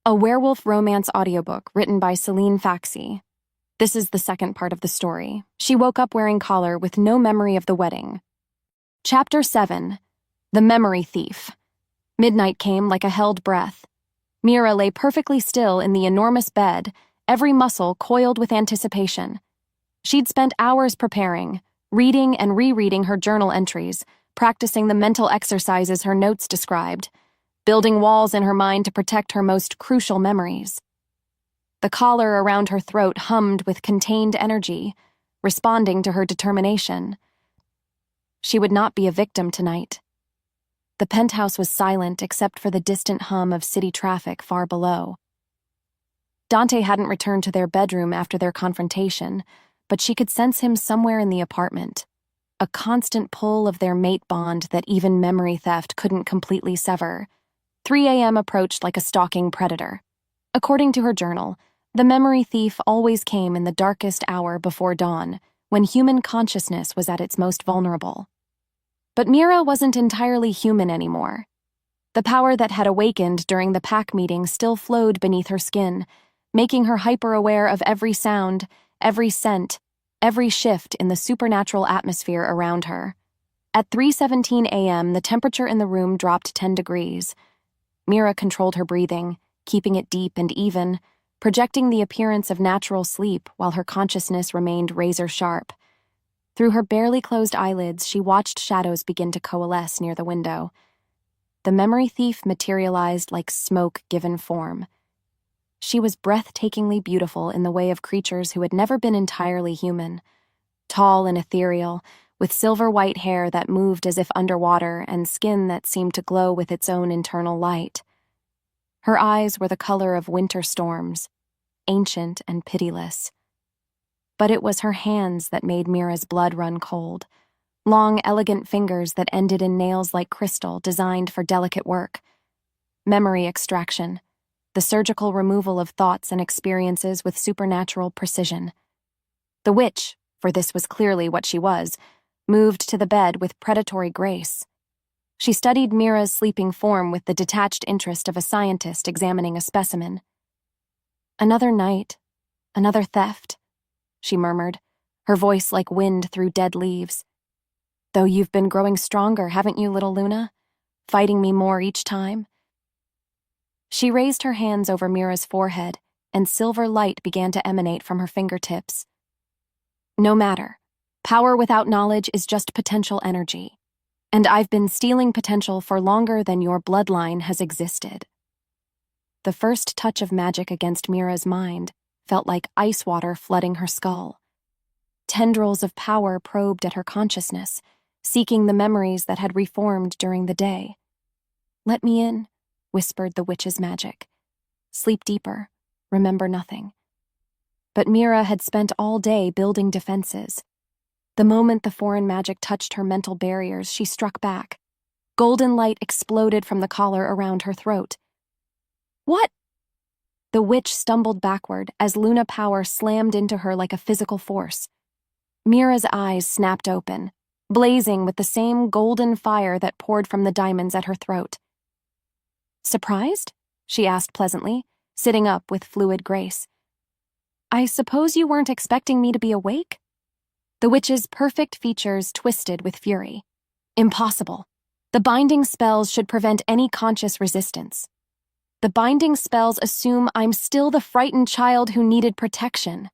A werewolf romance audiobook written by Celine Faxi. This is the second part of the story. She woke up wearing collar with no memory of the wedding. Chapter 7. The Memory Thief. Midnight came like a held breath. Mira lay perfectly still in the enormous bed, every muscle coiled with anticipation. She'd spent hours preparing, reading and rereading her journal entries, practicing the mental exercises her notes described, building walls in her mind to protect her most crucial memories. The collar around her throat hummed with contained energy, responding to her determination. She would not be a victim tonight. The penthouse was silent except for the distant hum of city traffic far below. Dante hadn't returned to their bedroom after their confrontation, but she could sense him somewhere in the apartment, a constant pull of their mate bond that even memory theft couldn't completely sever. 3 a.m. approached like a stalking predator. According to her journal, the memory thief always came in the darkest hour before dawn, when human consciousness was at its most vulnerable. But Mira wasn't entirely human anymore. The power that had awakened during the pack meeting still flowed beneath her skin, making her hyper-aware of every sound, every scent, every shift in the supernatural atmosphere around her. At 3:17 a.m., the temperature in the room dropped 10 degrees. Mira controlled her breathing, keeping it deep and even, projecting the appearance of natural sleep while her consciousness remained razor-sharp. Through her barely closed eyelids, she watched shadows begin to coalesce near the window. The memory thief materialized like smoke given form. She was breathtakingly beautiful in the way of creatures who had never been entirely human. Tall and ethereal, with silver-white hair that moved as if underwater and skin that seemed to glow with its own internal light. Her eyes were the color of winter storms, ancient and pitiless. But it was her hands that made Mira's blood run cold, long, elegant fingers that ended in nails like crystal designed for delicate work. Memory extraction, the surgical removal of thoughts and experiences with supernatural precision. The witch, for this was clearly what she was, moved to the bed with predatory grace. She studied Mira's sleeping form with the detached interest of a scientist examining a specimen. "Another night, another theft," she murmured, her voice like wind through dead leaves. "Though you've been growing stronger, haven't you, little Luna? Fighting me more each time?" She raised her hands over Mira's forehead, and silver light began to emanate from her fingertips. "No matter. Power without knowledge is just potential energy. And I've been stealing potential for longer than your bloodline has existed." The first touch of magic against Mira's mind felt like ice water flooding her skull. Tendrils of power probed at her consciousness, seeking the memories that had reformed during the day. "Let me in," whispered the witch's magic. "Sleep deeper. Remember nothing." But Mira had spent all day building defenses. The moment the foreign magic touched her mental barriers, she struck back. Golden light exploded from the collar around her throat. "What?" The witch stumbled backward as Luna power slammed into her like a physical force. Mira's eyes snapped open, blazing with the same golden fire that poured from the diamonds at her throat. "Surprised?" she asked pleasantly, sitting up with fluid grace. "I suppose you weren't expecting me to be awake?" The witch's perfect features twisted with fury. "Impossible. The binding spells should prevent any conscious resistance. The binding spells assume I'm still the frightened child who needed protection."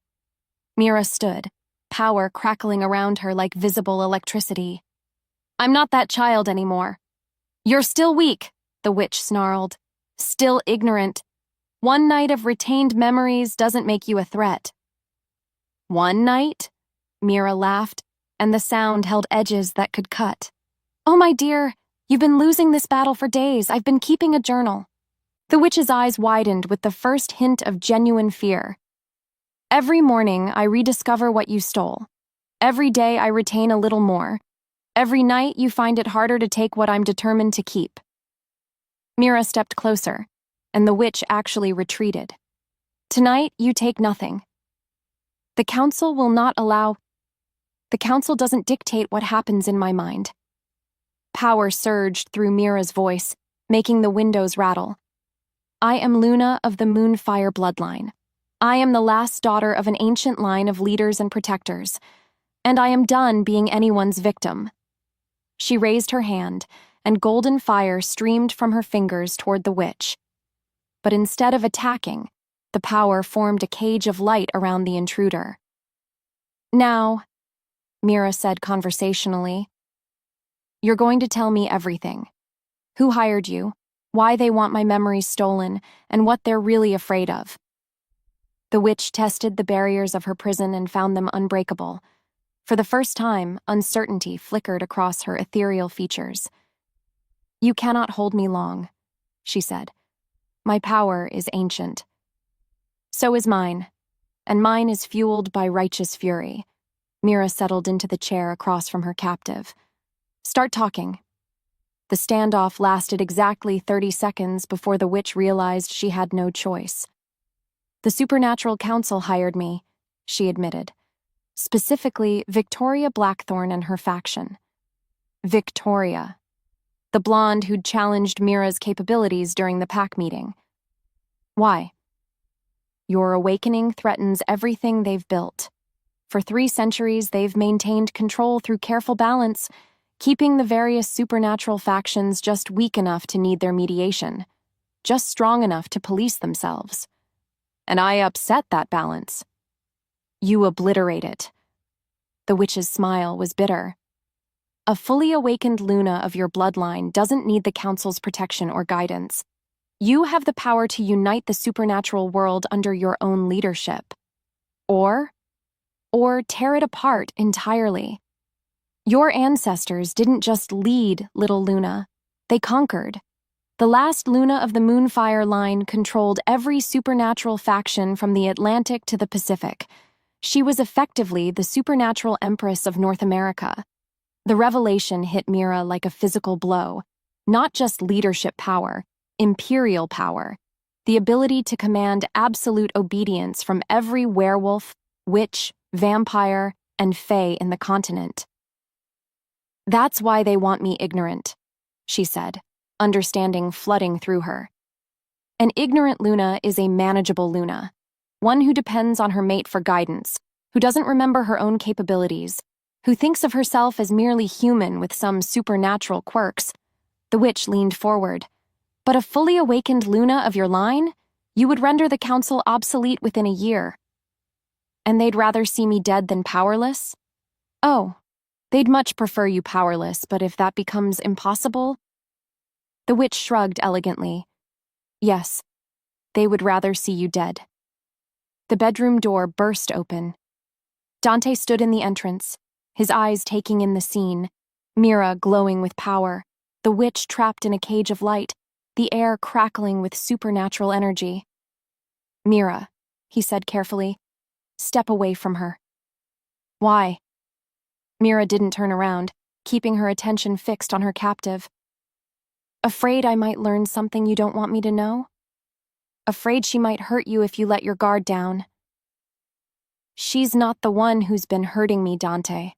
Mira stood, power crackling around her like visible electricity. "I'm not that child anymore." "You're still weak," the witch snarled. "Still ignorant. One night of retained memories doesn't make you a threat." "One night?" Mira laughed, and the sound held edges that could cut. "Oh, my dear, you've been losing this battle for days. I've been keeping a journal." The witch's eyes widened with the first hint of genuine fear. "Every morning, I rediscover what you stole. Every day, I retain a little more. Every night, you find it harder to take what I'm determined to keep." Mira stepped closer, and the witch actually retreated. "Tonight, you take nothing. The council will not allow... The council doesn't dictate what happens in my mind." Power surged through Mira's voice, making the windows rattle. I am Luna of the Moonfire bloodline. I am the last daughter of an ancient line of leaders and protectors, and I am done being anyone's victim." She raised her hand, and golden fire streamed from her fingers toward the witch. But instead of attacking, the power formed a cage of light around the intruder. "Now," Mira said conversationally, "you're going to tell me everything. Who hired you, why they want my memories stolen, and what they're really afraid of." The witch tested the barriers of her prison and found them unbreakable. For the first time, uncertainty flickered across her ethereal features. "You cannot hold me long," she said. "My power is ancient. So is mine, and mine is fueled by righteous fury." Mira settled into the chair across from her captive. "Start talking." The standoff lasted exactly 30 seconds before the witch realized she had no choice. "The Supernatural Council hired me," she admitted. "Specifically, Victoria Blackthorn and her faction." Victoria, the blonde who'd challenged Mira's capabilities during the pack meeting. "Why?" "Your awakening threatens everything they've built. For 3 centuries, they've maintained control through careful balance, keeping the various supernatural factions just weak enough to need their mediation, just strong enough to police themselves. And I upset that balance. You obliterate it." The witch's smile was bitter. "A fully awakened Luna of your bloodline doesn't need the Council's protection or guidance. You have the power to unite the supernatural world under your own leadership. Or tear it apart entirely. Your ancestors didn't just lead Little Luna, they conquered. The last Luna of the Moonfire line controlled every supernatural faction from the Atlantic to the Pacific. She was effectively the supernatural empress of North America." The revelation hit Mira like a physical blow. Not just leadership power, imperial power. The ability to command absolute obedience from every werewolf, witch, vampire, and fae in the continent. "That's why they want me ignorant," she said, understanding flooding through her. "An ignorant Luna is a manageable Luna, one who depends on her mate for guidance, who doesn't remember her own capabilities, who thinks of herself as merely human with some supernatural quirks." The witch leaned forward. "But a fully awakened Luna of your line? You would render the Council obsolete within a year. And they'd rather see me dead than powerless? Oh, they'd much prefer you powerless, but if that becomes impossible..." The witch shrugged elegantly. "Yes, they would rather see you dead." The bedroom door burst open. Dante stood in the entrance, his eyes taking in the scene, Mira glowing with power, the witch trapped in a cage of light, the air crackling with supernatural energy. "Mira," he said carefully, "step away from her." "Why?" Mira didn't turn around, keeping her attention fixed on her captive. "Afraid I might learn something you don't want me to know? Afraid she might hurt you if you let your guard down." "She's not the one who's been hurting me, Dante."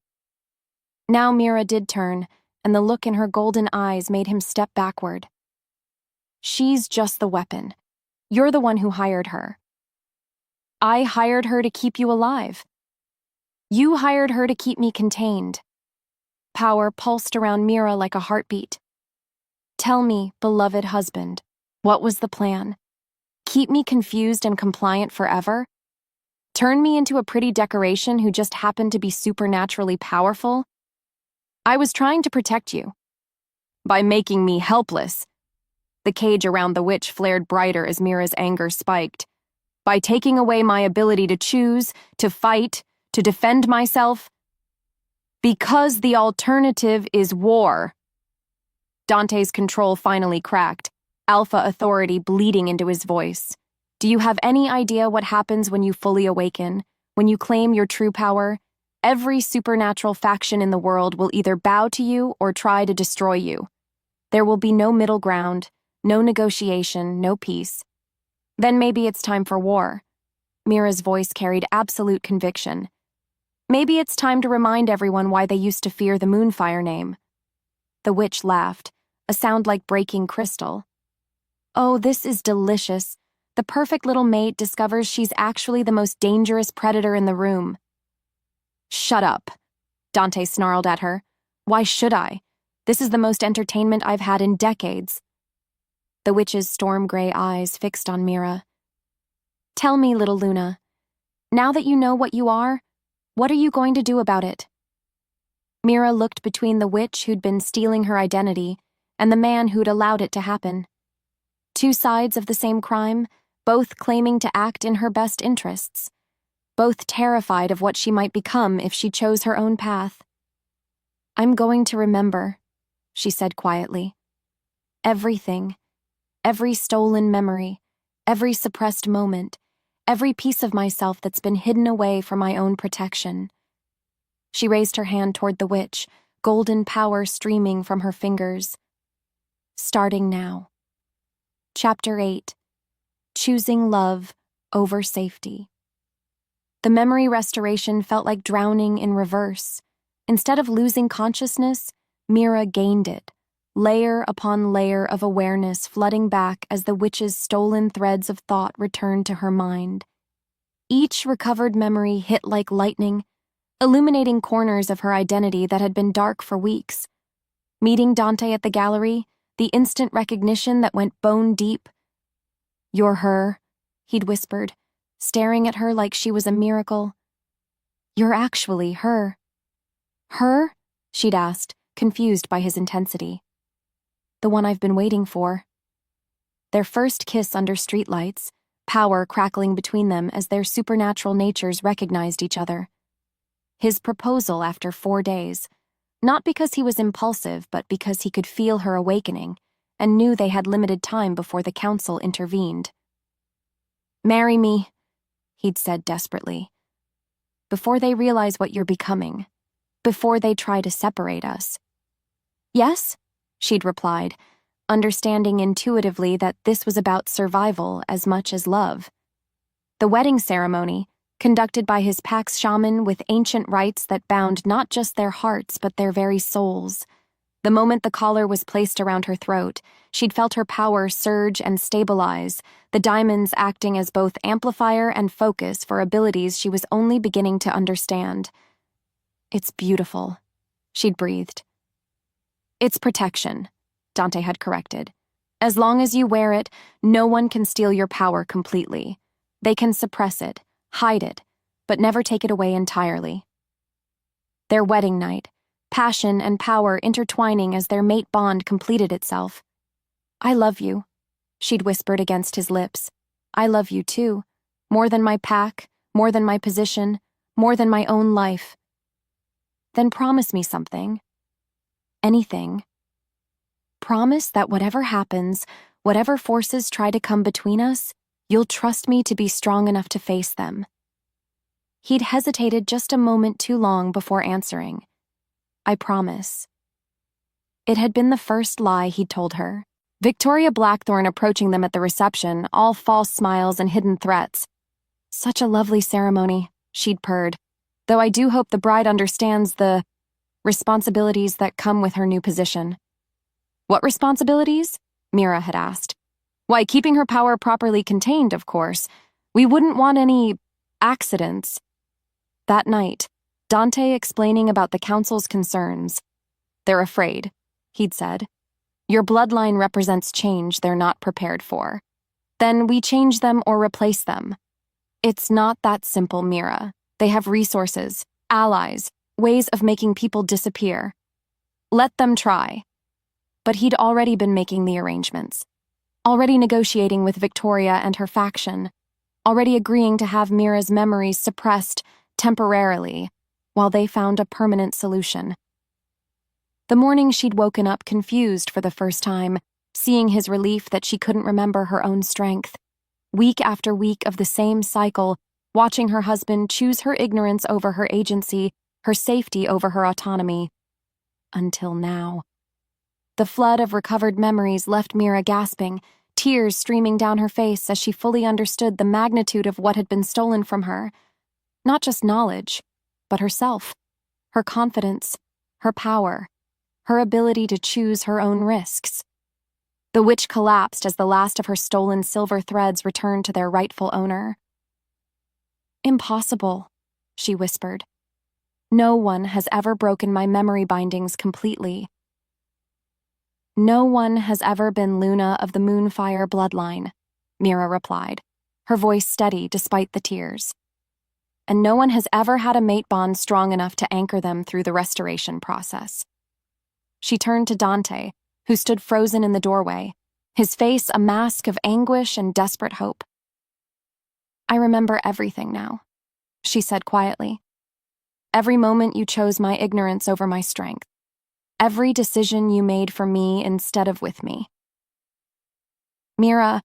Now Mira did turn, and the look in her golden eyes made him step backward. "She's just the weapon. You're the one who hired her." "I hired her to keep you alive. You hired her to keep me contained." Power pulsed around Mira like a heartbeat. "Tell me, beloved husband, what was the plan? Keep me confused and compliant forever? Turn me into a pretty decoration who just happened to be supernaturally powerful? I was trying to protect you. By making me helpless." The cage around the witch flared brighter as Mira's anger spiked. "By taking away my ability to choose, to fight, to defend myself. Because the alternative is war." Dante's control finally cracked, alpha authority bleeding into his voice. "Do you have any idea what happens when you fully awaken, when you claim your true power? Every supernatural faction in the world will either bow to you or try to destroy you. There will be no middle ground, no negotiation, no peace. Then maybe it's time for war." Mira's voice carried absolute conviction. "Maybe it's time to remind everyone why they used to fear the Moonfire name." The witch laughed, a sound like breaking crystal. Oh, this is delicious. The perfect little mate discovers she's actually the most dangerous predator in the room. Shut up, Dante snarled at her. Why should I? This is the most entertainment I've had in decades. The witch's storm-gray eyes fixed on Mira. Tell me, little Luna, now that you know what you are, what are you going to do about it? Mira looked between the witch who'd been stealing her identity and the man who'd allowed it to happen. Two sides of the same crime, both claiming to act in her best interests, both terrified of what she might become if she chose her own path. I'm going to remember, she said quietly. Everything, every stolen memory, every suppressed moment, every piece of myself that's been hidden away for my own protection. She raised her hand toward the witch, golden power streaming from her fingers. Starting now. Chapter 8. Choosing Love Over Safety. The memory restoration felt like drowning in reverse. Instead of losing consciousness, Mira gained it, layer upon layer of awareness flooding back as the witch's stolen threads of thought returned to her mind. Each recovered memory hit like lightning, illuminating corners of her identity that had been dark for weeks. Meeting Dante at the gallery, the instant recognition that went bone deep. You're her, he'd whispered, staring at her like she was a miracle. You're actually her. Her? She'd asked, confused by his intensity. The one I've been waiting for. Their first kiss under streetlights, power crackling between them as their supernatural natures recognized each other. His proposal after 4 days, not because he was impulsive, but because he could feel her awakening and knew they had limited time before the council intervened. Marry me, he'd said desperately. Before they realize what you're becoming, before they try to separate us. Yes, she'd replied, understanding intuitively that this was about survival as much as love. The wedding ceremony, conducted by his Pax shaman with ancient rites that bound not just their hearts but their very souls. The moment the collar was placed around her throat, she'd felt her power surge and stabilize, the diamonds acting as both amplifier and focus for abilities she was only beginning to understand. It's beautiful, she'd breathed. It's protection, Dante had corrected. As long as you wear it, no one can steal your power completely. They can suppress it, hide it, but never take it away entirely. Their wedding night, passion and power intertwining as their mate bond completed itself. I love you, she'd whispered against his lips. I love you too, more than my pack, more than my position, more than my own life. Then promise me something. Anything. Promise that whatever happens, whatever forces try to come between us, you'll trust me to be strong enough to face them. He'd hesitated just a moment too long before answering. I promise. It had been the first lie he'd told her. Victoria Blackthorne approaching them at the reception, all false smiles and hidden threats. Such a lovely ceremony, she'd purred, though I do hope the bride understands the responsibilities that come with her new position. What responsibilities? Mira had asked. Why, keeping her power properly contained, of course. We wouldn't want any accidents. That night, Dante explaining about the council's concerns. They're afraid, he'd said. Your bloodline represents change they're not prepared for. Then we change them or replace them. It's not that simple, Mira. They have resources, allies, ways of making people disappear. Let them try. But he'd already been making the arrangements. Already negotiating with Victoria and her faction. Already agreeing to have Mira's memories suppressed temporarily while they found a permanent solution. The morning she'd woken up confused for the first time, seeing his relief that she couldn't remember her own strength. Week after week of the same cycle, watching her husband choose her ignorance over her agency, her safety over her autonomy. Until now. The flood of recovered memories left Mira gasping, tears streaming down her face as she fully understood the magnitude of what had been stolen from her. Not just knowledge, but herself, her confidence, her power, her ability to choose her own risks. The witch collapsed as the last of her stolen silver threads returned to their rightful owner. "Impossible," she whispered. "No one has ever broken my memory bindings completely. No one has ever been Luna of the Moonfire bloodline," Mira replied, her voice steady despite the tears. "And no one has ever had a mate bond strong enough to anchor them through the restoration process." She turned to Dante, who stood frozen in the doorway, his face a mask of anguish and desperate hope. "I remember everything now," she said quietly. "Every moment you chose my ignorance over my strength. Every decision you made for me instead of with me. Mira,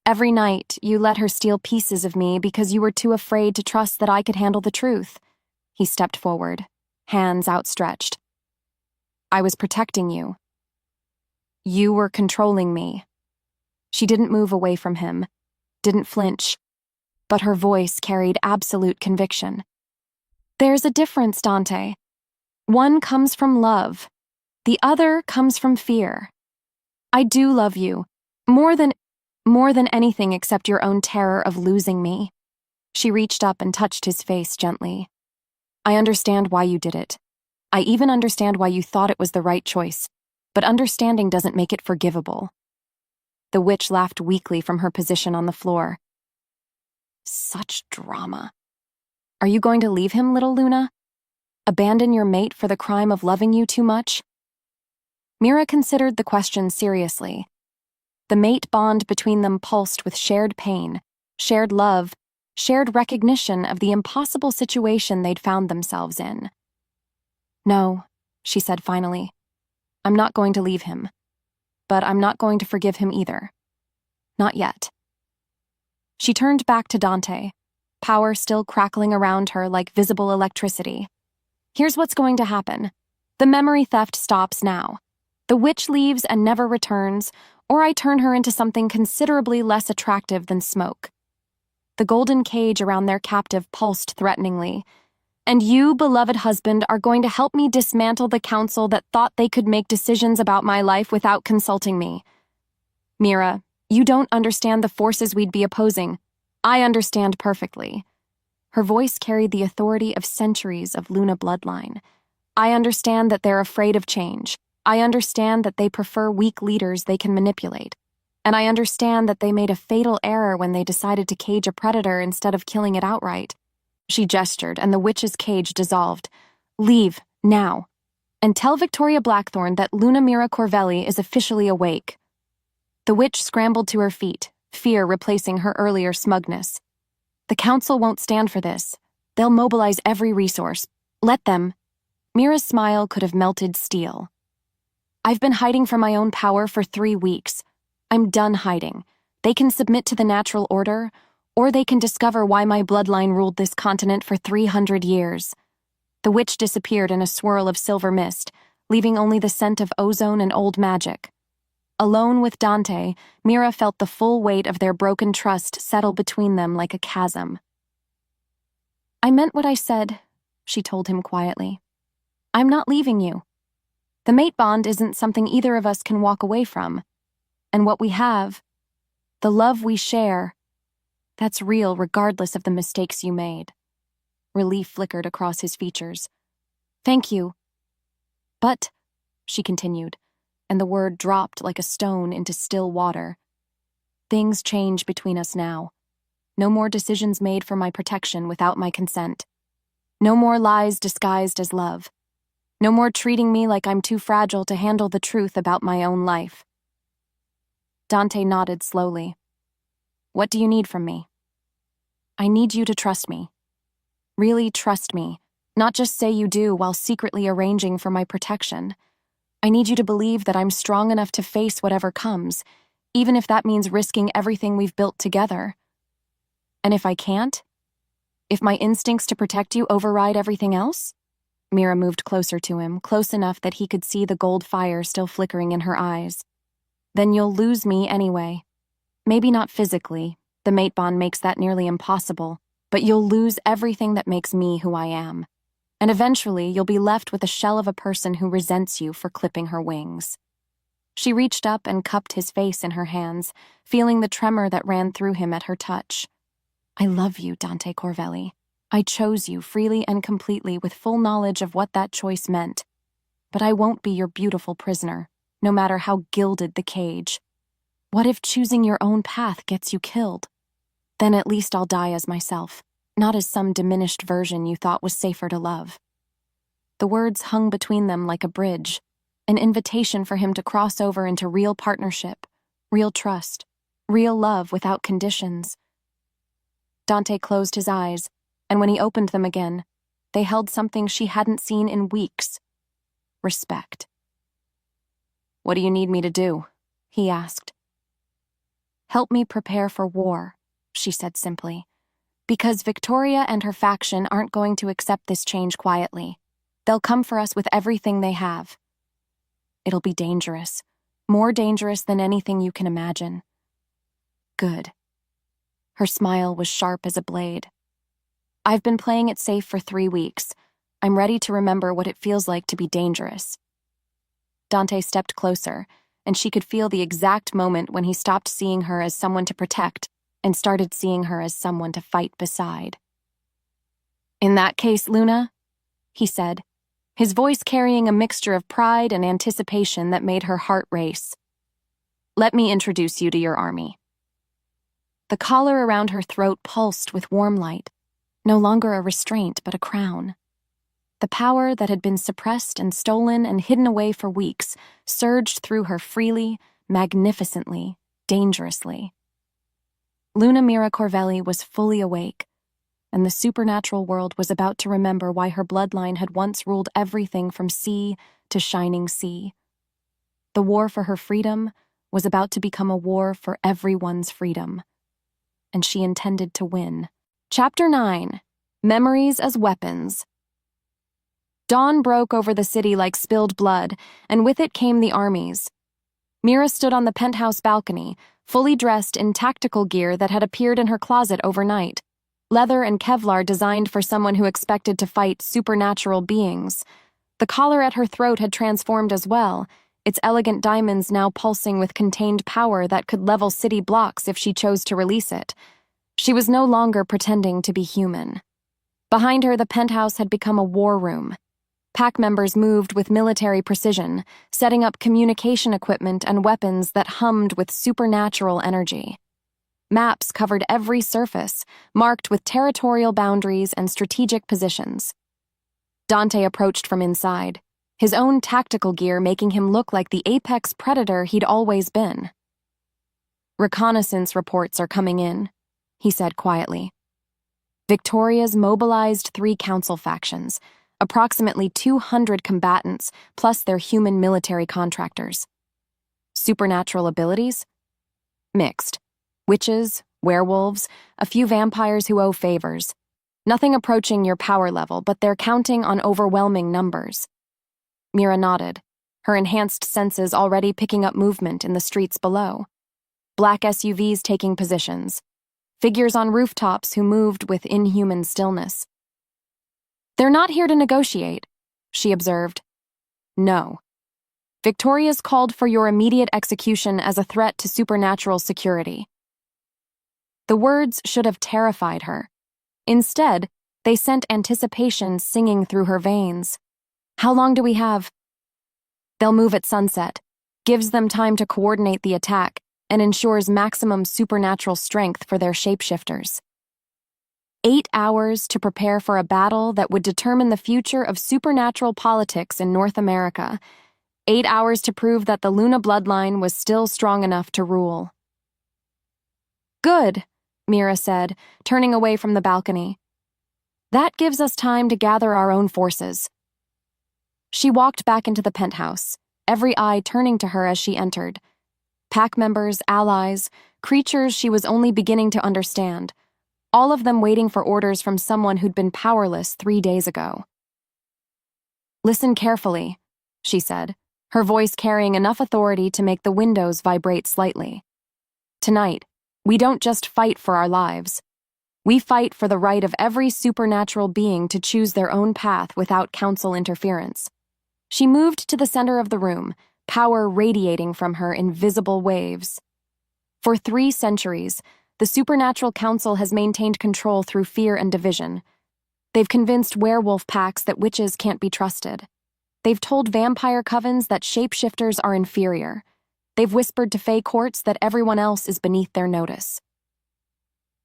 every night you let her steal pieces of me because you were too afraid to trust that I could handle the truth." He stepped forward, hands outstretched. "I was protecting you. You were controlling me." She didn't move away from him, didn't flinch, but her voice carried absolute conviction. "There's a difference, Dante. One comes from love. The other comes from fear. I do love you, more than anything except your own terror of losing me." She reached up and touched his face gently. "I understand why you did it. I even understand why you thought it was the right choice, but understanding doesn't make it forgivable." The witch laughed weakly from her position on the floor. "Such drama. Are you going to leave him, little Luna? Abandon your mate for the crime of loving you too much?" Mira considered the question seriously. The mate bond between them pulsed with shared pain, shared love, shared recognition of the impossible situation they'd found themselves in. "No," she said finally. "I'm not going to leave him. But I'm not going to forgive him either. Not yet." She turned back to Dante, power still crackling around her like visible electricity. "Here's what's going to happen. The memory theft stops now. The witch leaves and never returns, or I turn her into something considerably less attractive than smoke." The golden cage around their captive pulsed threateningly. "And you, beloved husband, are going to help me dismantle the council that thought they could make decisions about my life without consulting me. Mira, you don't understand the forces we'd be opposing. I understand perfectly." Her voice carried the authority of centuries of Luna bloodline. "I understand that they're afraid of change. I understand that they prefer weak leaders they can manipulate. And I understand that they made a fatal error when they decided to cage a predator instead of killing it outright." She gestured, and the witch's cage dissolved. "Leave, now. And tell Victoria Blackthorne that Luna Mira Corvelli is officially awake." The witch scrambled to her feet, fear replacing her earlier smugness. "The council won't stand for this. They'll mobilize every resource. Let them." Mira's smile could have melted steel. "I've been hiding from my own power for 3 weeks. I'm done hiding. They can submit to the natural order, or they can discover why my bloodline ruled this continent for 300 years. The witch disappeared in a swirl of silver mist, leaving only the scent of ozone and old magic. Alone with Dante, Mira felt the full weight of their broken trust settle between them like a chasm. "I meant what I said," she told him quietly. "I'm not leaving you. The mate bond isn't something either of us can walk away from. And what we have, the love we share, that's real regardless of the mistakes you made." Relief flickered across his features. "Thank you. But," she continued, and the word dropped like a stone into still water, "things change between us now. No more decisions made for my protection without my consent. No more lies disguised as love. No more treating me like I'm too fragile to handle the truth about my own life." Dante nodded slowly. "What do you need from me?" "I need you to trust me. Really trust me, not just say you do while secretly arranging for my protection. I need you to believe that I'm strong enough to face whatever comes, even if that means risking everything we've built together. And if I can't? If my instincts to protect you override everything else?" Mira moved closer to him, close enough that he could see the gold fire still flickering in her eyes. "Then you'll lose me anyway. Maybe not physically, the mate bond makes that nearly impossible, but you'll lose everything that makes me who I am. And eventually you'll be left with a shell of a person who resents you for clipping her wings." She reached up and cupped his face in her hands, feeling the tremor that ran through him at her touch. I love you, Dante Corvelli. I chose you freely and completely with full knowledge of what that choice meant. But I won't be your beautiful prisoner, no matter how gilded the cage. What if choosing your own path gets you killed? Then at least I'll die as myself, not as some diminished version you thought was safer to love. The words hung between them like a bridge, an invitation for him to cross over into real partnership, real trust, real love without conditions. Dante closed his eyes, and when he opened them again, they held something she hadn't seen in weeks: respect. What do you need me to do? He asked. Help me prepare for war, she said simply, because Victoria and her faction aren't going to accept this change quietly. They'll come for us with everything they have. It'll be dangerous, more dangerous than anything you can imagine. Good. Her smile was sharp as a blade. I've been playing it safe for 3 weeks. I'm ready to remember what it feels like to be dangerous. Dante stepped closer, and she could feel the exact moment when he stopped seeing her as someone to protect and started seeing her as someone to fight beside. In that case, Luna, he said, his voice carrying a mixture of pride and anticipation that made her heart race. Let me introduce you to your army. The collar around her throat pulsed with warm light, no longer a restraint but a crown. The power that had been suppressed and stolen and hidden away for weeks surged through her freely, magnificently, dangerously. Luna Mira Corvelli was fully awake, and the supernatural world was about to remember why her bloodline had once ruled everything from sea to shining sea. The war for her freedom was about to become a war for everyone's freedom, and she intended to win. Chapter 9: Memories as Weapons. Dawn broke over the city like spilled blood, and with it came the armies. Mira stood on the penthouse balcony, fully dressed in tactical gear that had appeared in her closet overnight. Leather and Kevlar designed for someone who expected to fight supernatural beings. The collar at her throat had transformed as well, its elegant diamonds now pulsing with contained power that could level city blocks if she chose to release it. She was no longer pretending to be human. Behind her, the penthouse had become a war room. Pack members moved with military precision, setting up communication equipment and weapons that hummed with supernatural energy. Maps covered every surface, marked with territorial boundaries and strategic positions. Dante approached from inside, his own tactical gear making him look like the apex predator he'd always been. Reconnaissance reports are coming in, he said quietly. Victoria's mobilized 3 council factions, approximately 200 combatants, plus their human military contractors. Supernatural abilities? Mixed. Witches, werewolves, a few vampires who owe favors. Nothing approaching your power level, but they're counting on overwhelming numbers. Mira nodded, her enhanced senses already picking up movement in the streets below. Black SUVs taking positions. Figures on rooftops who moved with inhuman stillness. They're not here to negotiate, she observed. No. Victoria's called for your immediate execution as a threat to supernatural security. The words should have terrified her. Instead, they sent anticipation singing through her veins. How long do we have? They'll move at sunset, gives them time to coordinate the attack, and ensures maximum supernatural strength for their shapeshifters. 8 hours to prepare for a battle that would determine the future of supernatural politics in North America. 8 hours to prove that the Luna bloodline was still strong enough to rule. Good, Mira said, turning away from the balcony. That gives us time to gather our own forces. She walked back into the penthouse, every eye turning to her as she entered. Pack members, allies, creatures she was only beginning to understand, all of them waiting for orders from someone who'd been powerless 3 days ago. Listen carefully, she said, her voice carrying enough authority to make the windows vibrate slightly. Tonight, we don't just fight for our lives. We fight for the right of every supernatural being to choose their own path without council interference. She moved to the center of the room, power radiating from her in visible waves. For 3 centuries, the Supernatural Council has maintained control through fear and division. They've convinced werewolf packs that witches can't be trusted. They've told vampire covens that shapeshifters are inferior. They've whispered to fae courts that everyone else is beneath their notice.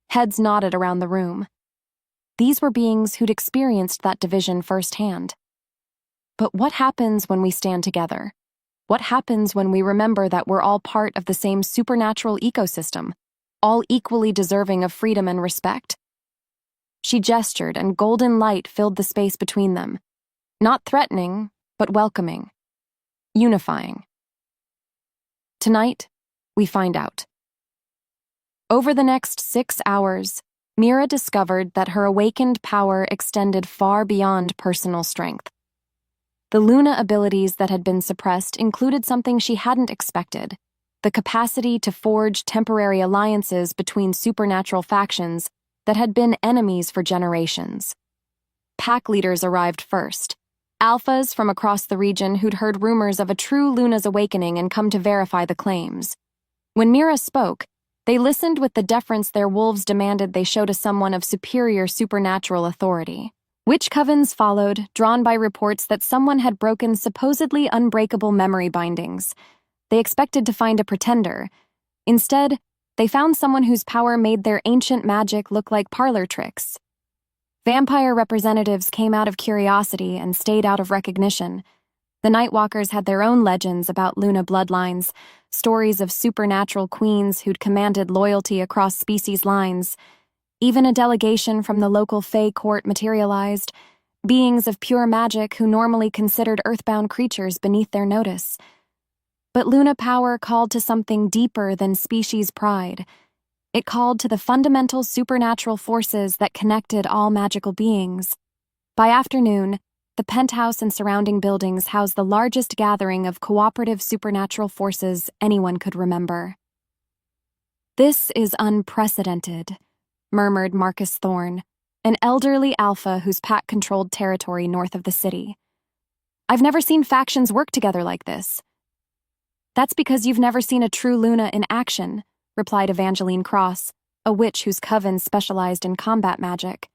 Heads nodded around the room. These were beings who'd experienced that division firsthand. But what happens when we stand together? What happens when we remember that we're all part of the same supernatural ecosystem, all equally deserving of freedom and respect? She gestured, and golden light filled the space between them. Not threatening, but welcoming. Unifying. Tonight, we find out. Over the next 6 hours, Mira discovered that her awakened power extended far beyond personal strength. The Luna abilities that had been suppressed included something she hadn't expected: the capacity to forge temporary alliances between supernatural factions that had been enemies for generations. Pack leaders arrived first, alphas from across the region who'd heard rumors of a true Luna's awakening and come to verify the claims. When Mira spoke, they listened with the deference their wolves demanded they show to someone of superior supernatural authority. Witch covens followed, drawn by reports that someone had broken supposedly unbreakable memory bindings. They expected to find a pretender. Instead, they found someone whose power made their ancient magic look like parlor tricks. Vampire representatives came out of curiosity and stayed out of recognition. The Nightwalkers had their own legends about Luna bloodlines, stories of supernatural queens who'd commanded loyalty across species lines. Even a delegation from the local fae court materialized, beings of pure magic who normally considered earthbound creatures beneath their notice. But Luna power called to something deeper than species pride. It called to the fundamental supernatural forces that connected all magical beings. By afternoon, the penthouse and surrounding buildings housed the largest gathering of cooperative supernatural forces anyone could remember. "This is unprecedented," murmured Marcus Thorne, an elderly alpha whose pack controlled territory north of the city. "I've never seen factions work together like this." "That's because you've never seen a true Luna in action," replied Evangeline Cross, a witch whose coven specialized in combat magic.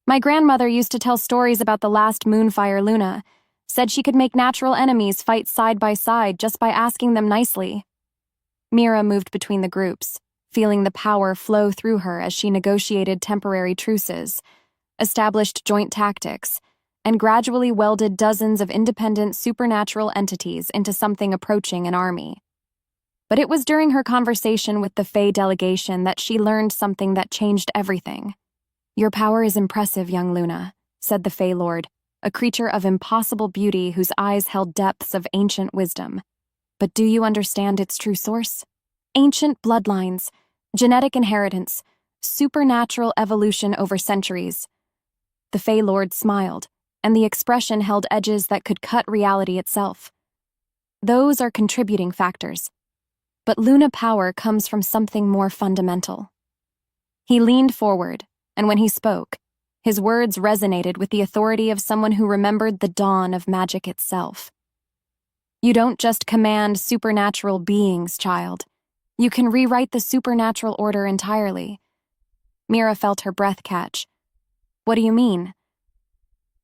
"My grandmother used to tell stories about the last Moonfire Luna, said she could make natural enemies fight side by side just by asking them nicely." Mira moved between the groups, feeling the power flow through her as she negotiated temporary truces, established joint tactics, and gradually welded dozens of independent supernatural entities into something approaching an army. But it was during her conversation with the Fae delegation that she learned something that changed everything. "Your power is impressive, young Luna," said the Fae Lord, a creature of impossible beauty whose eyes held depths of ancient wisdom. "But do you understand its true source? Ancient bloodlines, genetic inheritance, supernatural evolution over centuries." The Fae Lord smiled, and the expression held edges that could cut reality itself. "Those are contributing factors. But Luna power comes from something more fundamental." He leaned forward, and when he spoke, his words resonated with the authority of someone who remembered the dawn of magic itself. "You don't just command supernatural beings, child. You can rewrite the supernatural order entirely." Mira felt her breath catch. "What do you mean?"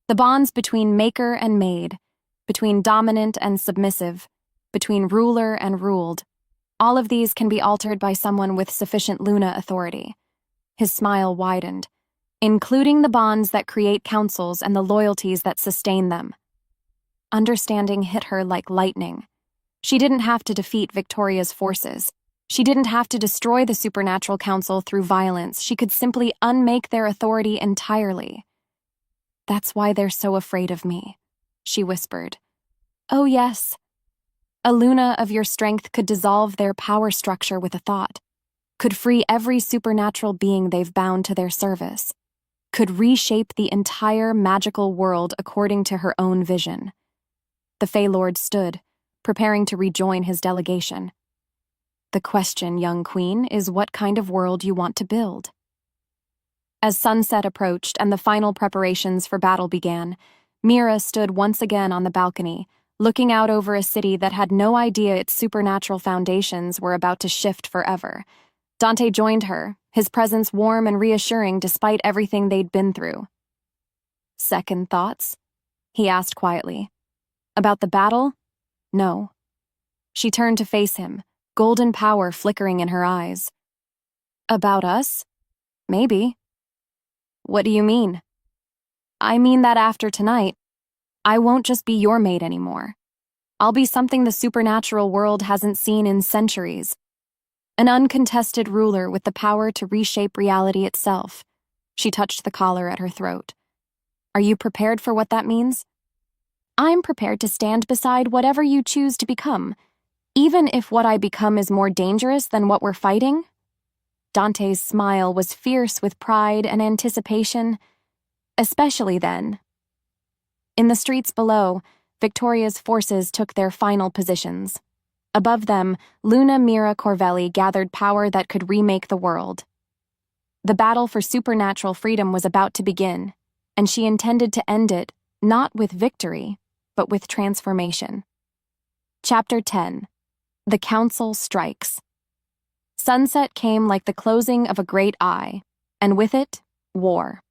"The bonds between maker and made, between dominant and submissive, between ruler and ruled, all of these can be altered by someone with sufficient Luna authority." His smile widened. "Including the bonds that create councils and the loyalties that sustain them." Understanding hit her like lightning. She didn't have to defeat Victoria's forces. She didn't have to destroy the Supernatural Council through violence. She could simply unmake their authority entirely. "That's why they're so afraid of me," she whispered. "Oh yes. A Luna of your strength could dissolve their power structure with a thought, could free every supernatural being they've bound to their service, could reshape the entire magical world according to her own vision." The Fae Lord stood, preparing to rejoin his delegation. "The question, young queen, is what kind of world you want to build." As sunset approached and the final preparations for battle began, Mira stood once again on the balcony, looking out over a city that had no idea its supernatural foundations were about to shift forever. Dante joined her, his presence warm and reassuring despite everything they'd been through. "Second thoughts?" he asked quietly. "About the battle? No." She turned to face him, golden power flickering in her eyes. "About us? Maybe." "What do you mean?" "I mean that after tonight, I won't just be your mate anymore. I'll be something the supernatural world hasn't seen in centuries. An uncontested ruler with the power to reshape reality itself." She touched the collar at her throat. "Are you prepared for what that means?" "I'm prepared to stand beside whatever you choose to become, even if what I become is more dangerous than what we're fighting." Dante's smile was fierce with pride and anticipation, especially then. In the streets below, Victoria's forces took their final positions. Above them, Luna Mira Corvelli gathered power that could remake the world. The battle for supernatural freedom was about to begin, and she intended to end it not with victory, but with transformation. Chapter 10. The Council Strikes. Sunset came like the closing of a great eye, and with it, war.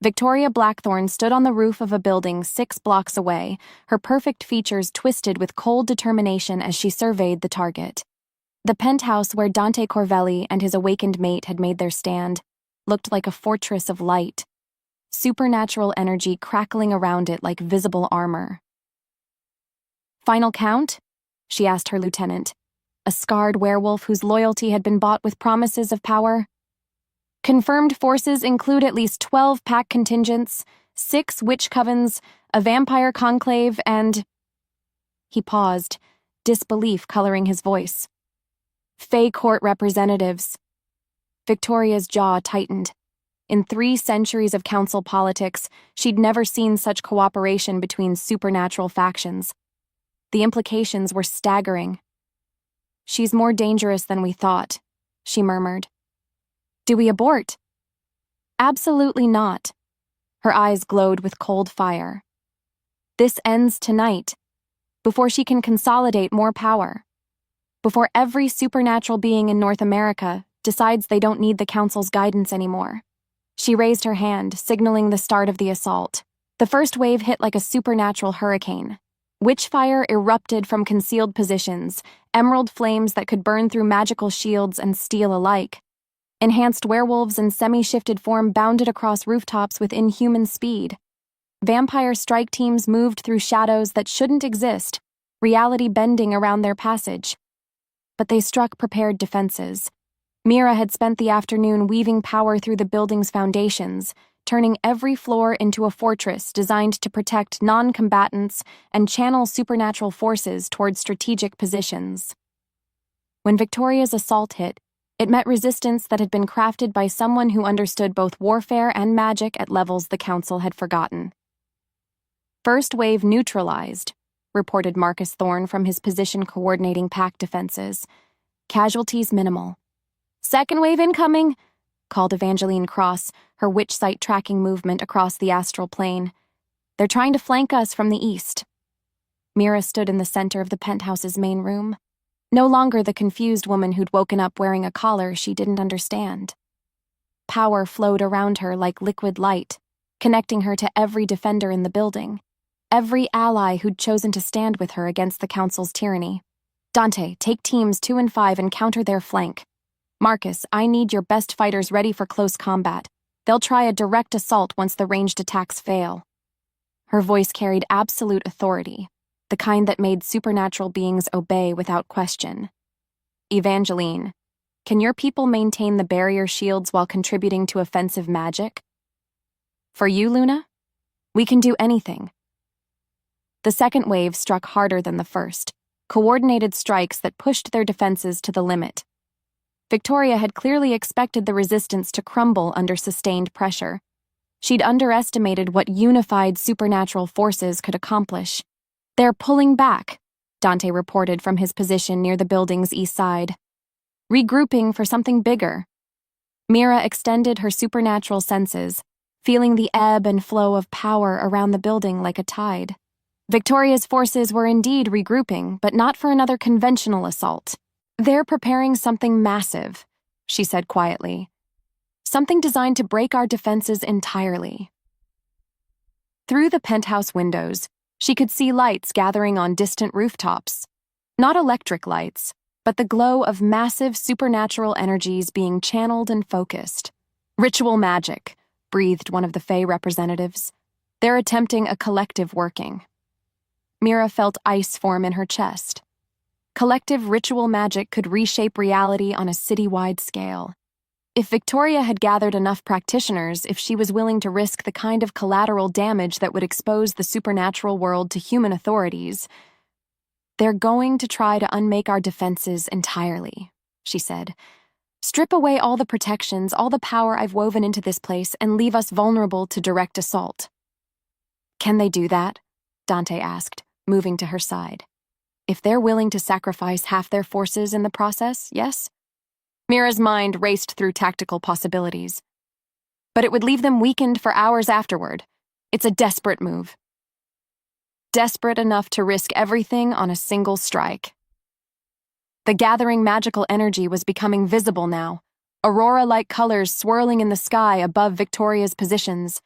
Victoria Blackthorne stood on the roof of a building 6 blocks away, her perfect features twisted with cold determination as she surveyed the target. The penthouse where Dante Corvelli and his awakened mate had made their stand looked like a fortress of light, supernatural energy crackling around it like visible armor. "Final count?" she asked her lieutenant, a scarred werewolf whose loyalty had been bought with promises of power. "Confirmed forces include at least 12 pack contingents, 6 witch covens, a vampire conclave, and—" He paused, disbelief coloring his voice. "Fae court representatives." Victoria's jaw tightened. In 3 centuries of council politics, she'd never seen such cooperation between supernatural factions. The implications were staggering. "She's more dangerous than we thought," she murmured. "Do we abort?" "Absolutely not." Her eyes glowed with cold fire. "This ends tonight, before she can consolidate more power. Before every supernatural being in North America decides they don't need the Council's guidance anymore." She raised her hand, signaling the start of the assault. The first wave hit like a supernatural hurricane. Witchfire erupted from concealed positions, emerald flames that could burn through magical shields and steel alike. Enhanced werewolves in semi-shifted form bounded across rooftops with inhuman speed. Vampire strike teams moved through shadows that shouldn't exist, reality bending around their passage. But they struck prepared defenses. Mira had spent the afternoon weaving power through the building's foundations, turning every floor into a fortress designed to protect non-combatants and channel supernatural forces toward strategic positions. When Victoria's assault hit, it met resistance that had been crafted by someone who understood both warfare and magic at levels the Council had forgotten. "First wave neutralized," reported Marcus Thorne from his position coordinating pack defenses. "Casualties minimal." "Second wave incoming," called Evangeline Cross, her witch sight tracking movement across the astral plane. "They're trying to flank us from the east." Mira stood in the center of the penthouse's main room. No longer the confused woman who'd woken up wearing a collar she didn't understand. Power flowed around her like liquid light, connecting her to every defender in the building, every ally who'd chosen to stand with her against the Council's tyranny. "Dante, take teams 2 and 5 and counter their flank. Marcus, I need your best fighters ready for close combat. They'll try a direct assault once the ranged attacks fail." Her voice carried absolute authority, the kind that made supernatural beings obey without question. "Evangeline, can your people maintain the barrier shields while contributing to offensive magic?" "For you, Luna? We can do anything." The second wave struck harder than the first, coordinated strikes that pushed their defenses to the limit. Victoria had clearly expected the resistance to crumble under sustained pressure. She'd underestimated what unified supernatural forces could accomplish. "They're pulling back," Dante reported from his position near the building's east side. "Regrouping for something bigger." Mira extended her supernatural senses, feeling the ebb and flow of power around the building like a tide. Victoria's forces were indeed regrouping, but not for another conventional assault. "They're preparing something massive," she said quietly. "Something designed to break our defenses entirely." Through the penthouse windows, she could see lights gathering on distant rooftops. Not electric lights, but the glow of massive supernatural energies being channeled and focused. "Ritual magic," breathed one of the Fae representatives. "They're attempting a collective working." Mira felt ice form in her chest. Collective ritual magic could reshape reality on a city-wide scale. If Victoria had gathered enough practitioners, if she was willing to risk the kind of collateral damage that would expose the supernatural world to human authorities, "They're going to try to unmake our defenses entirely," she said. "Strip away all the protections, all the power I've woven into this place, and leave us vulnerable to direct assault." "Can they do that?" Dante asked, moving to her side. "If they're willing to sacrifice half their forces in the process, yes?" Mira's mind raced through tactical possibilities. "But it would leave them weakened for hours afterward. It's a desperate move. Desperate enough to risk everything on a single strike." The gathering magical energy was becoming visible now, aurora-like colors swirling in the sky above Victoria's positions.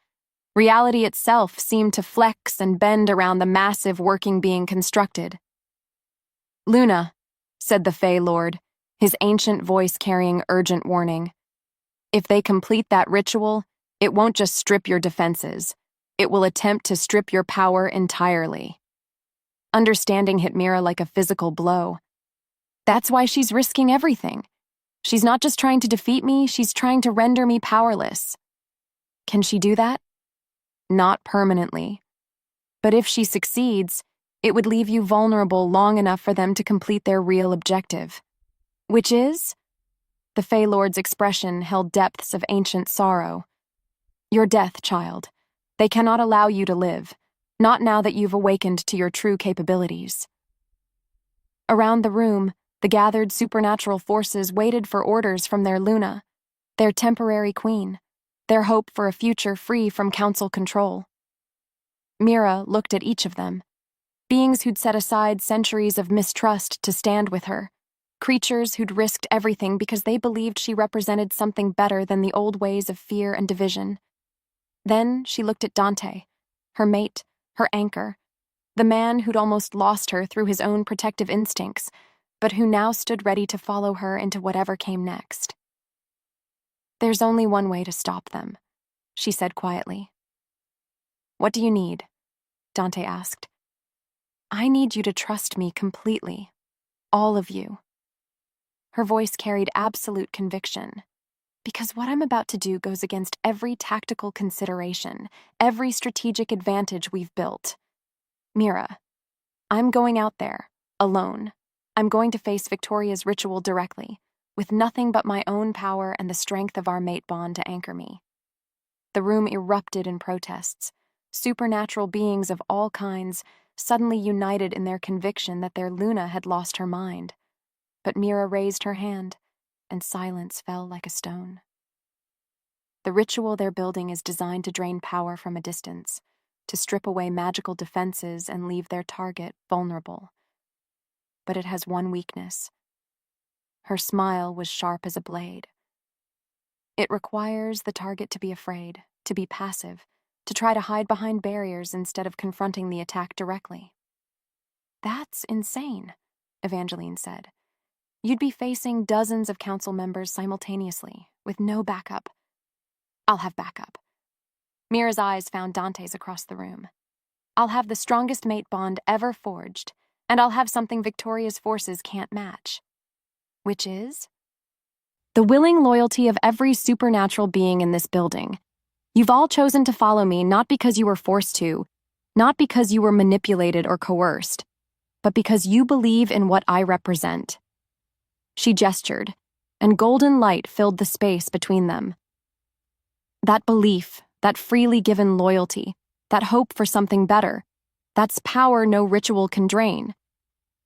Reality itself seemed to flex and bend around the massive working being constructed. "Luna," said the Fae Lord, his ancient voice carrying urgent warning. "If they complete that ritual, it won't just strip your defenses. It will attempt to strip your power entirely." Understanding hit Mira like a physical blow. That's why she's risking everything. She's not just trying to defeat me, she's trying to render me powerless. Can she do that? Not permanently. But if she succeeds, it would leave you vulnerable long enough for them to complete their real objective. Which is? The Fae Lord's expression held depths of ancient sorrow. "Your death, child. They cannot allow you to live, not now that you've awakened to your true capabilities." Around the room, the gathered supernatural forces waited for orders from their Luna, their temporary queen, their hope for a future free from council control. Mira looked at each of them, beings who'd set aside centuries of mistrust to stand with her, creatures who'd risked everything because they believed she represented something better than the old ways of fear and division. Then she looked at Dante, her mate, her anchor, the man who'd almost lost her through his own protective instincts, but who now stood ready to follow her into whatever came next. "There's only one way to stop them," she said quietly. "What do you need?" Dante asked. "I need you to trust me completely. All of you." Her voice carried absolute conviction. "Because what I'm about to do goes against every tactical consideration, every strategic advantage we've built. Mira, I'm going out there, alone. I'm going to face Victoria's ritual directly, with nothing but my own power and the strength of our mate bond to anchor me." The room erupted in protests. Supernatural beings of all kinds suddenly united in their conviction that their Luna had lost her mind. But Mira raised her hand, and silence fell like a stone. "The ritual they're building is designed to drain power from a distance, to strip away magical defenses and leave their target vulnerable. But it has one weakness." Her smile was sharp as a blade. "It requires the target to be afraid, to be passive, to try to hide behind barriers instead of confronting the attack directly." "That's insane," Evangeline said. "You'd be facing dozens of council members simultaneously, with no backup." "I'll have backup." Mira's eyes found Dante's across the room. "I'll have the strongest mate bond ever forged, and I'll have something Victoria's forces can't match." "Which is?" "The willing loyalty of every supernatural being in this building. You've all chosen to follow me not because you were forced to, not because you were manipulated or coerced, but because you believe in what I represent." She gestured, and golden light filled the space between them. That belief, that freely given loyalty, that hope for something better, that's power no ritual can drain.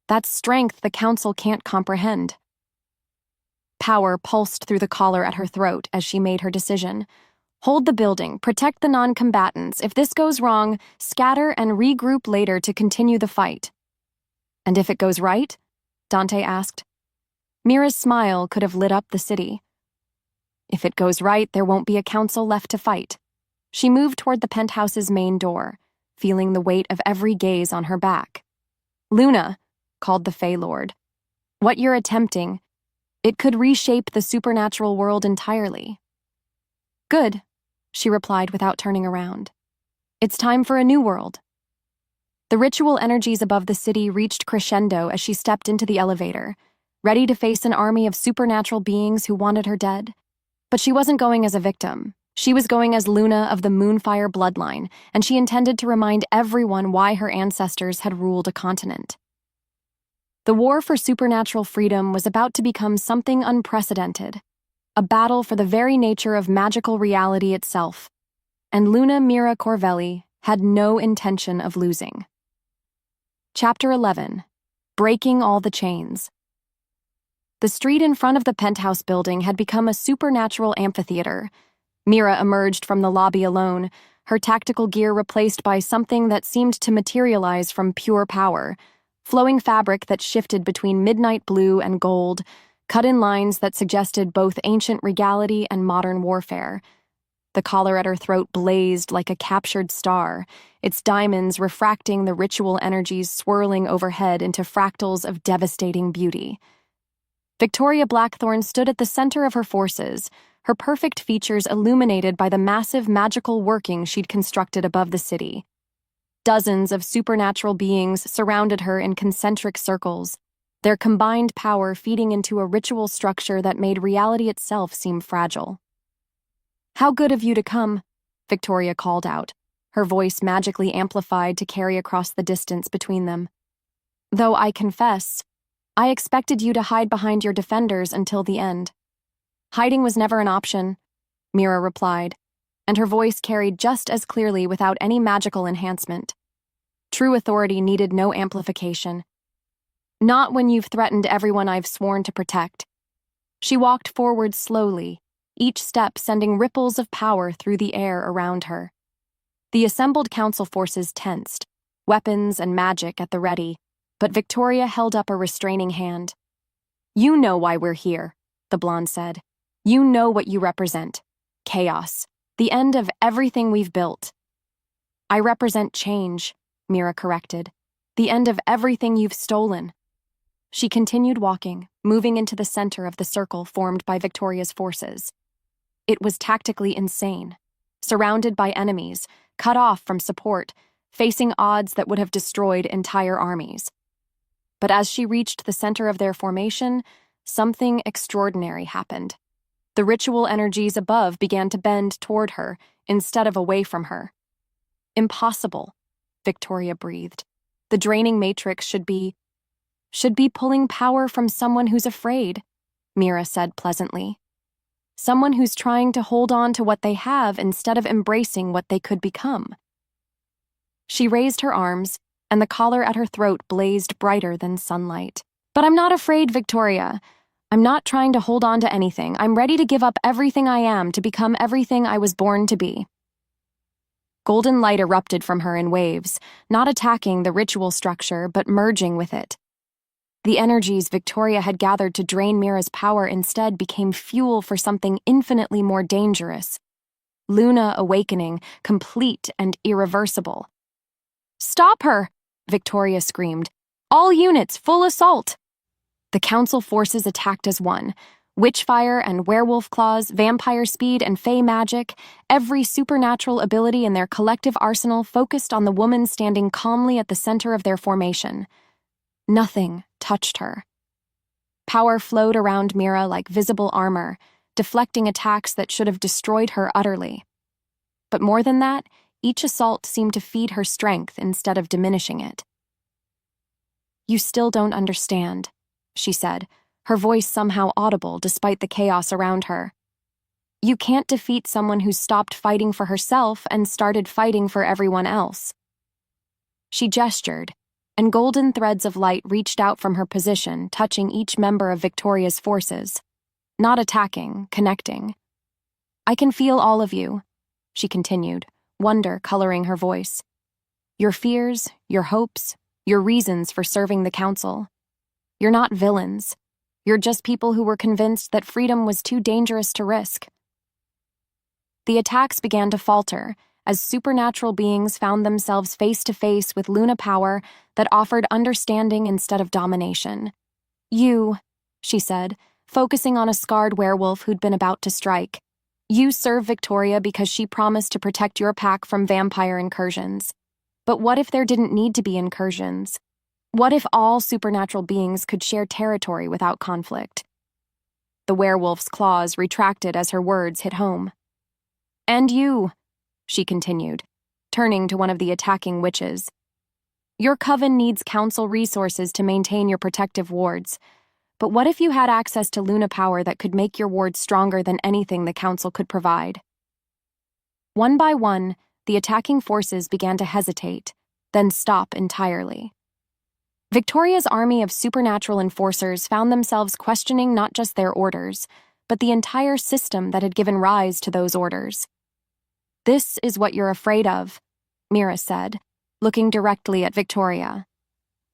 That's strength the council can't comprehend. Power pulsed through the collar at her throat as she made her decision. Hold the building, protect the non-combatants. If this goes wrong, scatter and regroup later to continue the fight. And if it goes right? Dante asked. Mira's smile could have lit up the city. If it goes right, there won't be a council left to fight. She moved toward the penthouse's main door, feeling the weight of every gaze on her back. Luna, called the Fey Lord. What you're attempting, it could reshape the supernatural world entirely. Good, she replied without turning around. It's time for a new world. The ritual energies above the city reached crescendo as she stepped into the elevator, ready to face an army of supernatural beings who wanted her dead. But she wasn't going as a victim. She was going as Luna of the Moonfire bloodline, and she intended to remind everyone why her ancestors had ruled a continent. The war for supernatural freedom was about to become something unprecedented, a battle for the very nature of magical reality itself, and Luna Mira Corvelli had no intention of losing. Chapter 11. Breaking All the Chains. The street in front of the penthouse building had become a supernatural amphitheater. Mira emerged from the lobby alone, her tactical gear replaced by something that seemed to materialize from pure power, flowing fabric that shifted between midnight blue and gold, cut in lines that suggested both ancient regality and modern warfare. The collar at her throat blazed like a captured star, its diamonds refracting the ritual energies swirling overhead into fractals of devastating beauty. Victoria Blackthorn stood at the center of her forces, her perfect features illuminated by the massive magical working she'd constructed above the city. Dozens of supernatural beings surrounded her in concentric circles, their combined power feeding into a ritual structure that made reality itself seem fragile. "How good of you to come," Victoria called out, her voice magically amplified to carry across the distance between them. "Though I confess, I expected you to hide behind your defenders until the end." "Hiding was never an option," Mira replied, and her voice carried just as clearly without any magical enhancement. True authority needed no amplification. "Not when you've threatened everyone I've sworn to protect." She walked forward slowly, each step sending ripples of power through the air around her. The assembled council forces tensed, weapons and magic at the ready, but Victoria held up a restraining hand. "You know why we're here," the blonde said. "You know what you represent. Chaos. The end of everything we've built." "I represent change," Mira corrected. "The end of everything you've stolen." She continued walking, moving into the center of the circle formed by Victoria's forces. It was tactically insane. Surrounded by enemies, cut off from support, facing odds that would have destroyed entire armies. But as she reached the center of their formation, something extraordinary happened. The ritual energies above began to bend toward her instead of away from her. "Impossible," Victoria breathed. "The draining matrix should be pulling power from someone who's afraid," Mira said pleasantly. "Someone who's trying to hold on to what they have instead of embracing what they could become." She raised her arms, and the collar at her throat blazed brighter than sunlight. "But I'm not afraid, Victoria. I'm not trying to hold on to anything. I'm ready to give up everything I am to become everything I was born to be." Golden light erupted from her in waves, not attacking the ritual structure, but merging with it. The energies Victoria had gathered to drain Mira's power instead became fuel for something infinitely more dangerous. Luna awakening, complete and irreversible. "Stop her!" Victoria screamed. "All units, full assault!" The council forces attacked as one. Witchfire and werewolf claws, vampire speed and fey magic, every supernatural ability in their collective arsenal focused on the woman standing calmly at the center of their formation. Nothing touched her. Power flowed around Mira like visible armor, deflecting attacks that should have destroyed her utterly. But more than that, each assault seemed to feed her strength instead of diminishing it. "You still don't understand," she said, her voice somehow audible despite the chaos around her. "You can't defeat someone who's stopped fighting for herself and started fighting for everyone else." She gestured, and golden threads of light reached out from her position, touching each member of Victoria's forces. Not attacking, connecting. "I can feel all of you," she continued, wonder coloring her voice. Your fears, your hopes, your reasons for serving the council. You're not villains. You're just people who were convinced that freedom was too dangerous to risk. The attacks began to falter as supernatural beings found themselves face to face with Luna power that offered understanding instead of domination. You, she said, focusing on a scarred werewolf who'd been about to strike. You serve Victoria because she promised to protect your pack from vampire incursions. But what if there didn't need to be incursions? What if all supernatural beings could share territory without conflict? The werewolf's claws retracted as her words hit home. And you, she continued, turning to one of the attacking witches. Your coven needs council resources to maintain your protective wards. But what if you had access to Luna power that could make your wards stronger than anything the council could provide? One by one, the attacking forces began to hesitate, then stop entirely. Victoria's army of supernatural enforcers found themselves questioning not just their orders, but the entire system that had given rise to those orders. This is what you're afraid of, Mira said, looking directly at Victoria.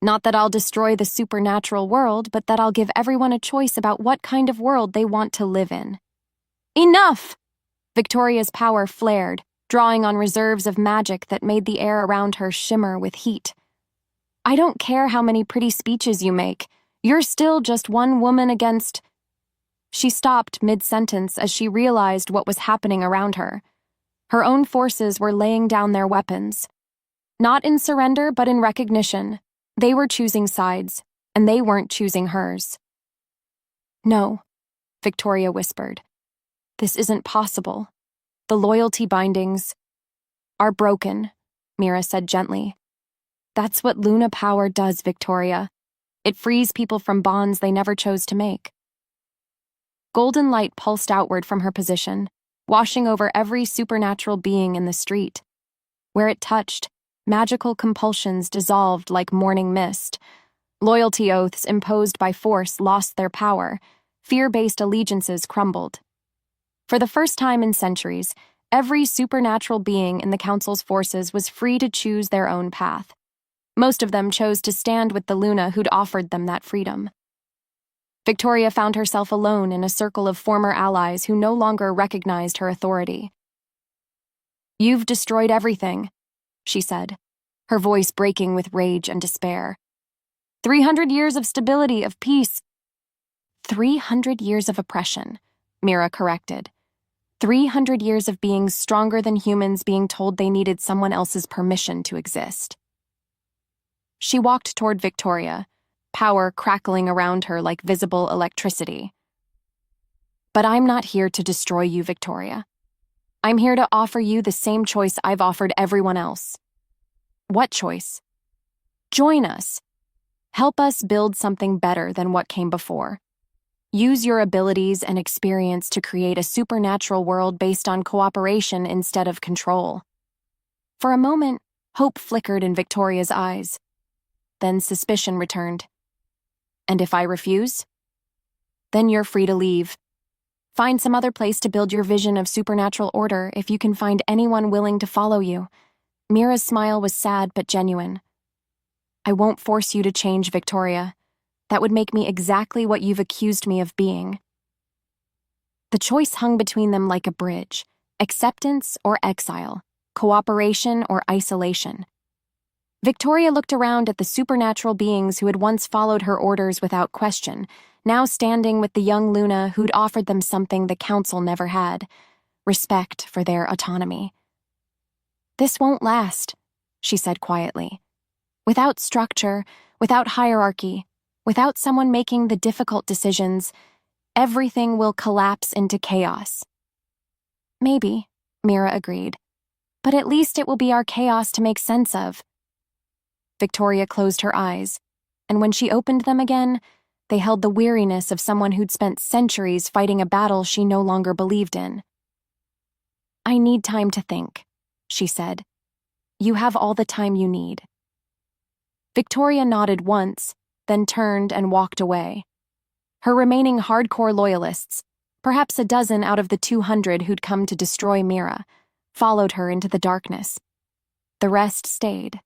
Not that I'll destroy the supernatural world, but that I'll give everyone a choice about what kind of world they want to live in. Enough! Victoria's power flared, drawing on reserves of magic that made the air around her shimmer with heat. I don't care how many pretty speeches you make. You're still just one woman against... She stopped mid-sentence as she realized what was happening around her. Her own forces were laying down their weapons. Not in surrender, but in recognition. They were choosing sides, and they weren't choosing hers. No, Victoria whispered. This isn't possible. The loyalty bindings are broken, Mira said gently. That's what Luna power does, Victoria. It frees people from bonds they never chose to make. Golden light pulsed outward from her position, washing over every supernatural being in the street. Where it touched, magical compulsions dissolved like morning mist. Loyalty oaths imposed by force lost their power. Fear-based allegiances crumbled. For the first time in centuries, every supernatural being in the Council's forces was free to choose their own path. Most of them chose to stand with the Luna who'd offered them that freedom. Victoria found herself alone in a circle of former allies who no longer recognized her authority. You've destroyed everything, she said, her voice breaking with rage and despair. 300 years of stability, of peace. 300 years of oppression, Mira corrected. 300 years of beings stronger than humans being told they needed someone else's permission to exist. She walked toward Victoria, power crackling around her like visible electricity. But I'm not here to destroy you, Victoria. I'm here to offer you the same choice I've offered everyone else. What choice? Join us. Help us build something better than what came before. Use your abilities and experience to create a supernatural world based on cooperation instead of control. For a moment, hope flickered in Victoria's eyes. Then suspicion returned. And if I refuse? Then you're free to leave. Find some other place to build your vision of supernatural order if you can find anyone willing to follow you. Mira's smile was sad but genuine. I won't force you to change, Victoria. That would make me exactly what you've accused me of being. The choice hung between them like a bridge, acceptance or exile, cooperation or isolation. Victoria looked around at the supernatural beings who had once followed her orders without question, now standing with the young Luna who'd offered them something the Council never had, respect for their autonomy. This won't last, she said quietly. Without structure, without hierarchy, without someone making the difficult decisions, everything will collapse into chaos. Maybe, Mira agreed, but at least it will be our chaos to make sense of. Victoria closed her eyes, and when she opened them again, they held the weariness of someone who'd spent centuries fighting a battle she no longer believed in. I need time to think, she said. You have all the time you need. Victoria nodded once, then turned and walked away. Her remaining hardcore loyalists, perhaps a dozen out of the 200 who'd come to destroy Mira, followed her into the darkness. The rest stayed.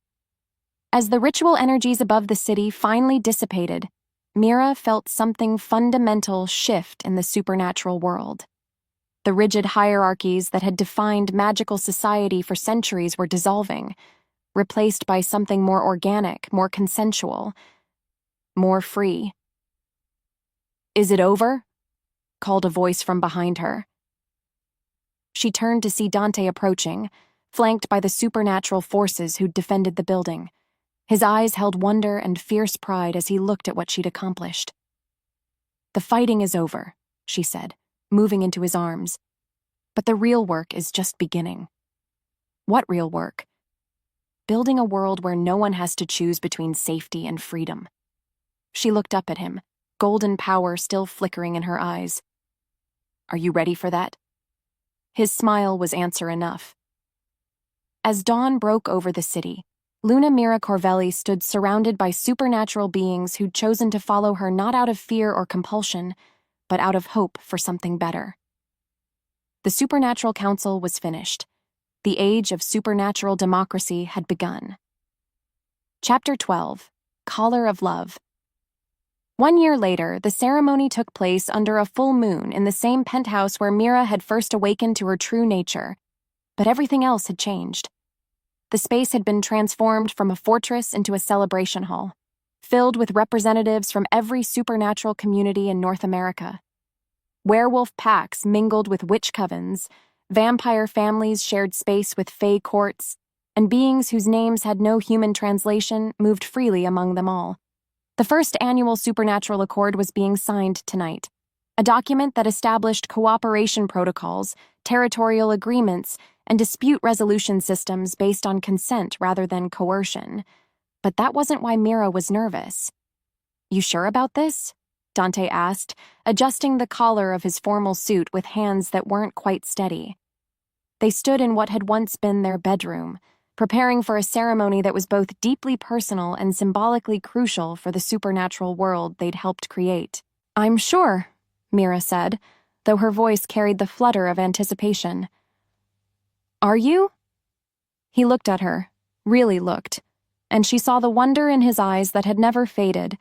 As the ritual energies above the city finally dissipated, Mira felt something fundamental shift in the supernatural world. The rigid hierarchies that had defined magical society for centuries were dissolving, replaced by something more organic, more consensual, more free. "Is it over?" called a voice from behind her. She turned to see Dante approaching, flanked by the supernatural forces who'd defended the building. His eyes held wonder and fierce pride as he looked at what she'd accomplished. "The fighting is over," she said, moving into his arms. "But the real work is just beginning." "What real work?" "Building a world where no one has to choose between safety and freedom." She looked up at him, golden power still flickering in her eyes. "Are you ready for that?" His smile was answer enough. As dawn broke over the city, Luna Mira Corvelli stood surrounded by supernatural beings who'd chosen to follow her not out of fear or compulsion, but out of hope for something better. The Supernatural Council was finished. The age of supernatural democracy had begun. Chapter 12: Collar of Love. 1 year later, the ceremony took place under a full moon in the same penthouse where Mira had first awakened to her true nature, but everything else had changed. The space had been transformed from a fortress into a celebration hall, filled with representatives from every supernatural community in North America. Werewolf packs mingled with witch covens, vampire families shared space with fae courts, and beings whose names had no human translation moved freely among them all. The first annual Supernatural Accord was being signed tonight, a document that established cooperation protocols, territorial agreements, and dispute resolution systems based on consent rather than coercion. But that wasn't why Mira was nervous. "You sure about this?" Dante asked, adjusting the collar of his formal suit with hands that weren't quite steady. They stood in what had once been their bedroom, preparing for a ceremony that was both deeply personal and symbolically crucial for the supernatural world they'd helped create. "I'm sure," Mira said, though her voice carried the flutter of anticipation. "Are you?" He looked at her, really looked, and she saw the wonder in his eyes that had never faded,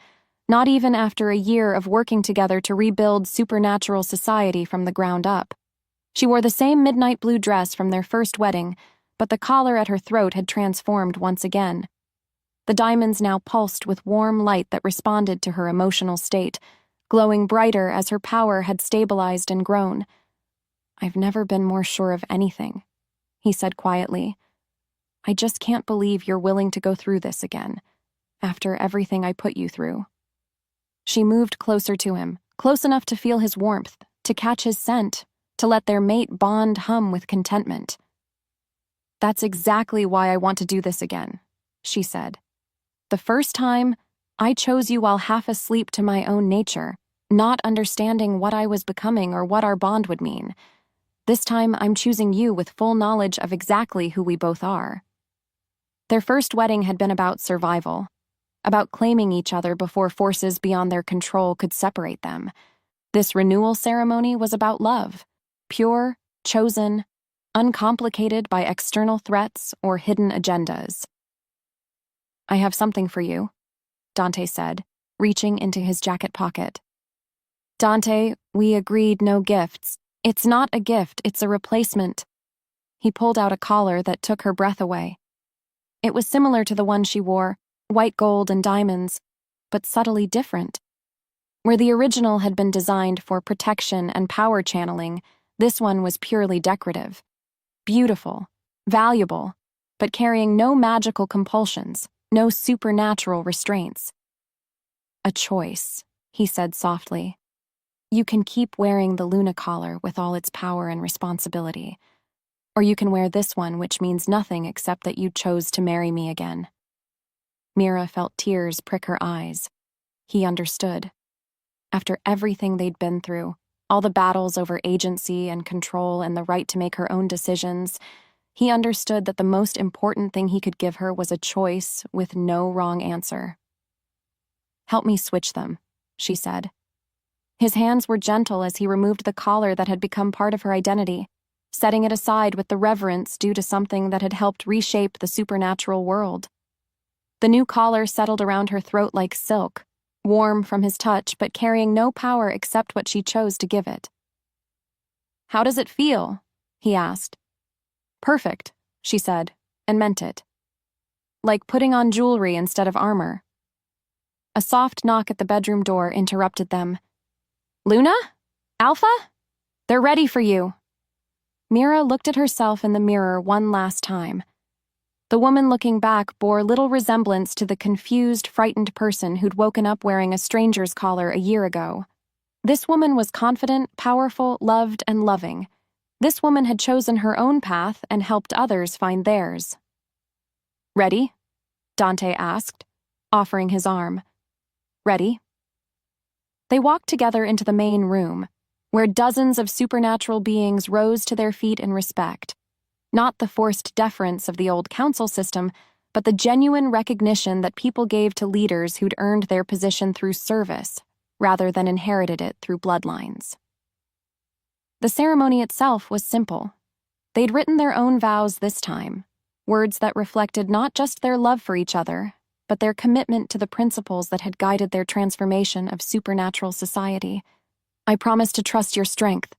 not even after a year of working together to rebuild supernatural society from the ground up. She wore the same midnight blue dress from their first wedding, but the collar at her throat had transformed once again. The diamonds now pulsed with warm light that responded to her emotional state, glowing brighter as her power had stabilized and grown. "I've never been more sure of anything," he said quietly. "I just can't believe you're willing to go through this again, after everything I put you through." She moved closer to him, close enough to feel his warmth, to catch his scent, to let their mate bond hum with contentment. "That's exactly why I want to do this again," she said. "The first time, I chose you while half asleep to my own nature, not understanding what I was becoming or what our bond would mean. This time, I'm choosing you with full knowledge of exactly who we both are." Their first wedding had been about survival, about claiming each other before forces beyond their control could separate them. This renewal ceremony was about love, pure, chosen, uncomplicated by external threats or hidden agendas. "I have something for you," Dante said, reaching into his jacket pocket. "Dante, we agreed no gifts. It's not a gift, it's a replacement." He pulled out a collar that took her breath away. It was similar to the one she wore, white gold and diamonds, but subtly different. Where the original had been designed for protection and power channeling, this one was purely decorative. Beautiful, valuable, but carrying no magical compulsions, no supernatural restraints. "A choice," he said softly. "You can keep wearing the Luna collar with all its power and responsibility, or you can wear this one which means nothing except that you chose to marry me again." Mira felt tears prick her eyes. He understood. After everything they'd been through, all the battles over agency and control and the right to make her own decisions, he understood that the most important thing he could give her was a choice with no wrong answer. "Help me switch them," she said. His hands were gentle as he removed the collar that had become part of her identity, setting it aside with the reverence due to something that had helped reshape the supernatural world. The new collar settled around her throat like silk, warm from his touch but carrying no power except what she chose to give it. "How does it feel?" he asked. "Perfect," she said, and meant it. "Like putting on jewelry instead of armor." A soft knock at the bedroom door interrupted them. "Luna? Alpha? They're ready for you." Mira looked at herself in the mirror one last time. The woman looking back bore little resemblance to the confused, frightened person who'd woken up wearing a stranger's collar a year ago. This woman was confident, powerful, loved, and loving. This woman had chosen her own path and helped others find theirs. "Ready?" Dante asked, offering his arm. "Ready?" They walked together into the main room, where dozens of supernatural beings rose to their feet in respect. Not the forced deference of the old council system, but the genuine recognition that people gave to leaders who'd earned their position through service, rather than inherited it through bloodlines. The ceremony itself was simple. They'd written their own vows this time, words that reflected not just their love for each other, but their commitment to the principles that had guided their transformation of supernatural society. "I promise to trust your strength,"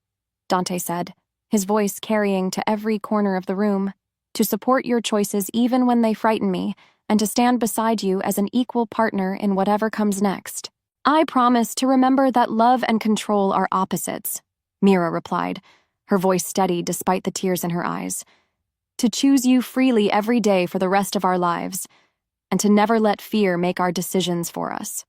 Dante said, his voice carrying to every corner of the room, "to support your choices even when they frighten me, and to stand beside you as an equal partner in whatever comes next." "I promise to remember that love and control are opposites," Mira replied, her voice steady despite the tears in her eyes. "To choose you freely every day for the rest of our lives, and to never let fear make our decisions for us."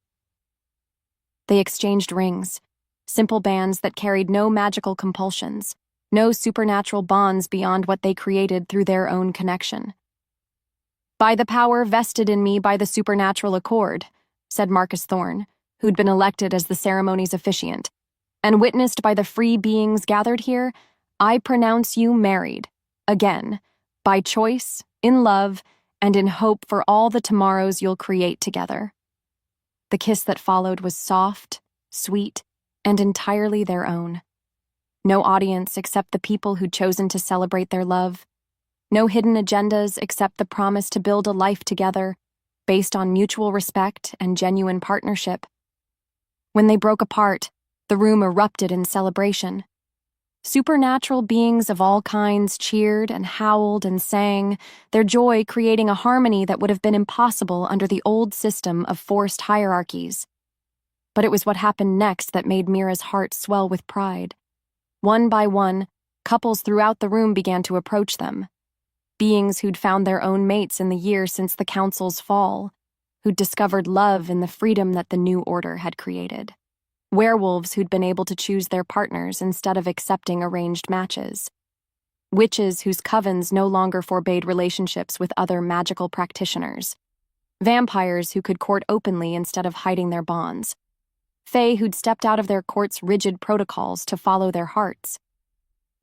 They exchanged rings, simple bands that carried no magical compulsions, no supernatural bonds beyond what they created through their own connection. "By the power vested in me by the supernatural accord," said Marcus Thorne, who'd been elected as the ceremony's officiant, "and witnessed by the free beings gathered here, I pronounce you married, again, by choice, in love, and in hope for all the tomorrows you'll create together." The kiss that followed was soft, sweet, and entirely their own. No audience except the people who'd chosen to celebrate their love. No hidden agendas except the promise to build a life together, based on mutual respect and genuine partnership. When they broke apart, the room erupted in celebration. Supernatural beings of all kinds cheered and howled and sang, their joy creating a harmony that would have been impossible under the old system of forced hierarchies. But it was what happened next that made Mira's heart swell with pride. One by one, couples throughout the room began to approach them. Beings who'd found their own mates in the year since the council's fall, who'd discovered love in the freedom that the new order had created. Werewolves who'd been able to choose their partners instead of accepting arranged matches. Witches whose covens no longer forbade relationships with other magical practitioners. Vampires who could court openly instead of hiding their bonds. Fae who'd stepped out of their court's rigid protocols to follow their hearts.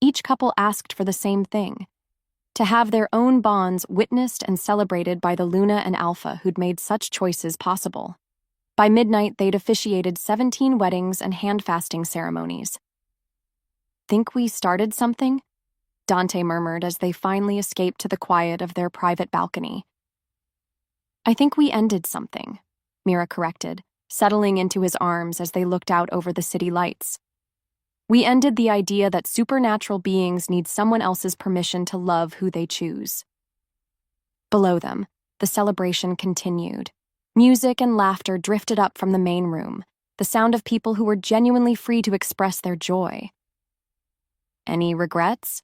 Each couple asked for the same thing: to have their own bonds witnessed and celebrated by the Luna and Alpha who'd made such choices possible. By midnight, they'd officiated 17 weddings and hand-fasting ceremonies. "Think we started something?" Dante murmured as they finally escaped to the quiet of their private balcony. "I think we ended something," Mira corrected, settling into his arms as they looked out over the city lights. "We ended the idea that supernatural beings need someone else's permission to love who they choose." Below them, the celebration continued. Music and laughter drifted up from the main room, the sound of people who were genuinely free to express their joy. "Any regrets?"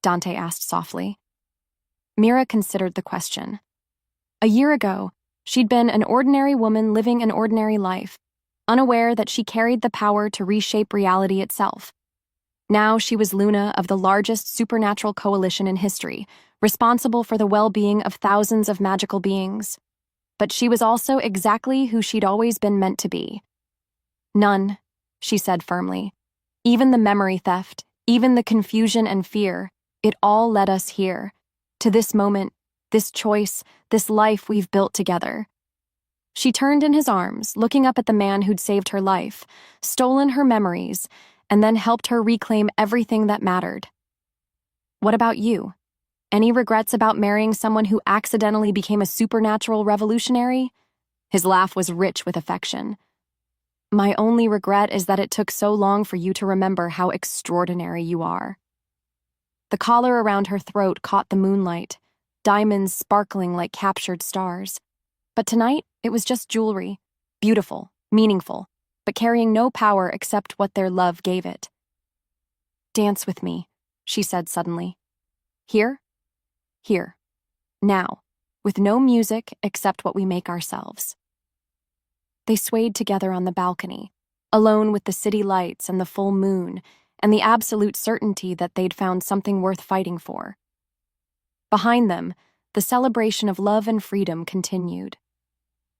Dante asked softly. Mira considered the question. A year ago, she'd been an ordinary woman living an ordinary life, unaware that she carried the power to reshape reality itself. Now she was Luna of the largest supernatural coalition in history, responsible for the well-being of thousands of magical beings. But she was also exactly who she'd always been meant to be. "None," she said firmly. "Even the memory theft, even the confusion and fear, it all led us here, to this moment, this choice, this life we've built together." She turned in his arms, looking up at the man who'd saved her life, stolen her memories, and then helped her reclaim everything that mattered. What about you? Any regrets about marrying someone who accidentally became a supernatural revolutionary? His laugh was rich with affection. My only regret is that it took so long for you to remember how extraordinary you are. The collar around her throat caught the moonlight, diamonds sparkling like captured stars. But tonight, it was just jewelry, beautiful, meaningful, but carrying no power except what their love gave it. Dance with me, she said suddenly. Here? Here. Now, with no music except what we make ourselves. They swayed together on the balcony, alone with the city lights and the full moon, and the absolute certainty that they'd found something worth fighting for. Behind them, the celebration of love and freedom continued.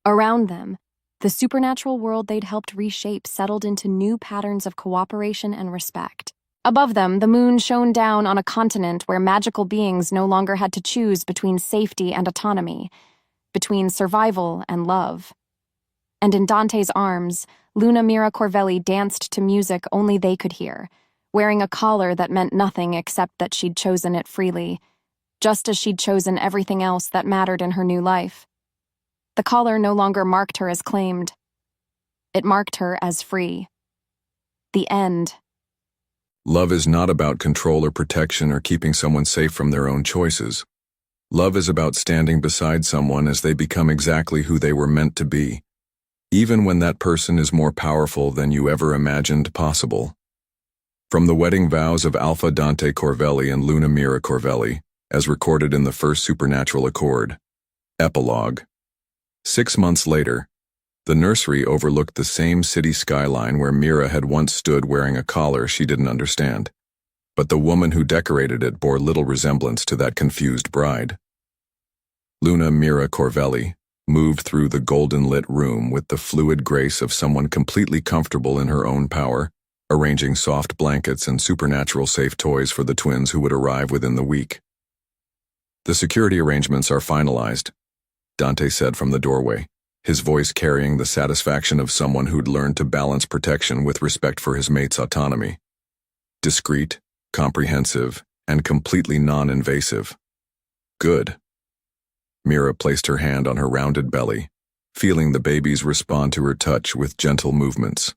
Around them, the supernatural world they'd helped reshape settled into new patterns of cooperation and respect. Above them, the moon shone down on a continent where magical beings no longer had to choose between safety and autonomy, between survival and love. And in Dante's arms, Luna Mira Corvelli danced to music only they could hear, wearing a collar that meant nothing except that she'd chosen it freely, just as she'd chosen everything else that mattered in her new life. The collar no longer marked her as claimed. It marked her as free. The end. Love is not about control or protection or keeping someone safe from their own choices. Love is about standing beside someone as they become exactly who they were meant to be, even when that person is more powerful than you ever imagined possible. From the wedding vows of Alpha Dante Corvelli and Luna Mira Corvelli, as recorded in the first supernatural accord. Epilogue. 6 months later, the nursery overlooked the same city skyline where Mira had once stood wearing a collar she didn't understand. But the woman who decorated it bore little resemblance to that confused bride. Luna Mira Corvelli moved through the golden-lit room with the fluid grace of someone completely comfortable in her own power, arranging soft blankets and supernatural safe toys for the twins who would arrive within the week. "The security arrangements are finalized," Dante said from the doorway, his voice carrying the satisfaction of someone who'd learned to balance protection with respect for his mate's autonomy. Discreet, comprehensive, and completely non-invasive. Good. Mira placed her hand on her rounded belly, feeling the babies respond to her touch with gentle movements.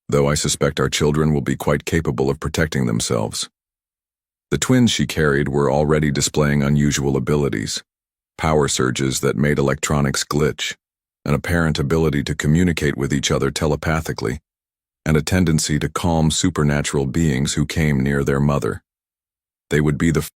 "Though I suspect our children will be quite capable of protecting themselves." The twins she carried were already displaying unusual abilities, power surges that made electronics glitch, an apparent ability to communicate with each other telepathically, and a tendency to calm supernatural beings who came near their mother. They would be the